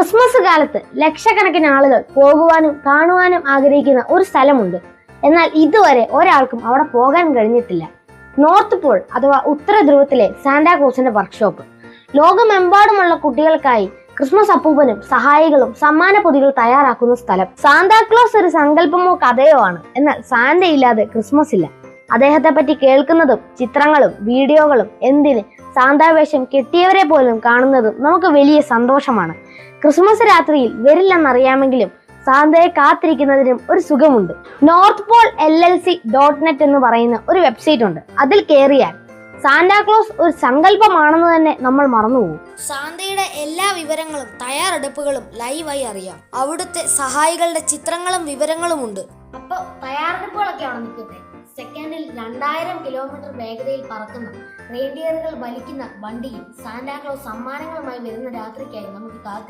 Christmas കാലത്ത് ലക്ഷക്കണക്കിന് ആളുകൾ പോകുവാനും കാണുവാനും ആഗ്രഹിക്കുന്ന ഒരു സ്ഥലമുണ്ട്. എന്നാൽ ഇതുവരെ ഒരാൾക്കും അവിടെ പോകാൻ കഴിഞ്ഞിട്ടില്ല. നോർത്ത് പോൾ അഥവാ ഉത്തര ധ്രുവത്തിലെ സാന്റാക്ലോസിന്റെ വർക്ക്ഷോപ്പ്. ലോകമെമ്പാടുമുള്ള കുട്ടികൾക്കായി ക്രിസ്മസ് അപ്പൂപ്പനും സഹായികളും സമ്മാന പൊതികൾ തയ്യാറാക്കുന്ന സ്ഥലം. സാന്താക്ലോസ് ഒരു സങ്കല്പമോ കഥയോ ആണ്. എന്നാൽ സാന്റ ഇല്ലാതെ ക്രിസ്മസ് ഇല്ല. അദ്ദേഹത്തെ പറ്റി കേൾക്കുന്നതും ചിത്രങ്ങളും വീഡിയോകളും എന്തിന് സാന്താവേഷം കെട്ടിയവരെ പോലും കാണുന്നതും നമുക്ക് വലിയ സന്തോഷമാണ്. ക്രിസ്മസ് രാത്രിയിൽ വരില്ലെന്നറിയാമെങ്കിലും സാന്തയെ കാത്തിരിക്കുന്നതിനും ഒരു സുഖമുണ്ട്. നോർത്ത് പോൾ LLC.net എന്ന് പറയുന്ന ഒരു വെബ്സൈറ്റ് ഉണ്ട്. അതിൽ കയറിയാൽ സാന്റാക്ലോസ് ഒരു സങ്കല്പമാണെന്ന് തന്നെ നമ്മൾ മറന്നുപോകും. സാന്തയുടെ എല്ലാ വിവരങ്ങളും തയ്യാറെടുപ്പുകളും ലൈവായി അറിയാം. അവിടുത്തെ സഹായികളുടെ ചിത്രങ്ങളും വിവരങ്ങളും ഉണ്ട്. അപ്പൊ തയ്യാറെടുപ്പുകളൊക്കെ അവിടെ നിൽക്കട്ടെ. സെക്കൻഡിൽ 2000 കിലോമീറ്റർ വേഗതയിൽ പറക്കുന്ന റെയിൻഡിയറുകൾ വലിക്കുന്ന വണ്ടിയിൽ സാന്റാക്ലോസ് സമ്മാനങ്ങളുമായി വരുന്ന രാത്രിക്കായി നമുക്ക്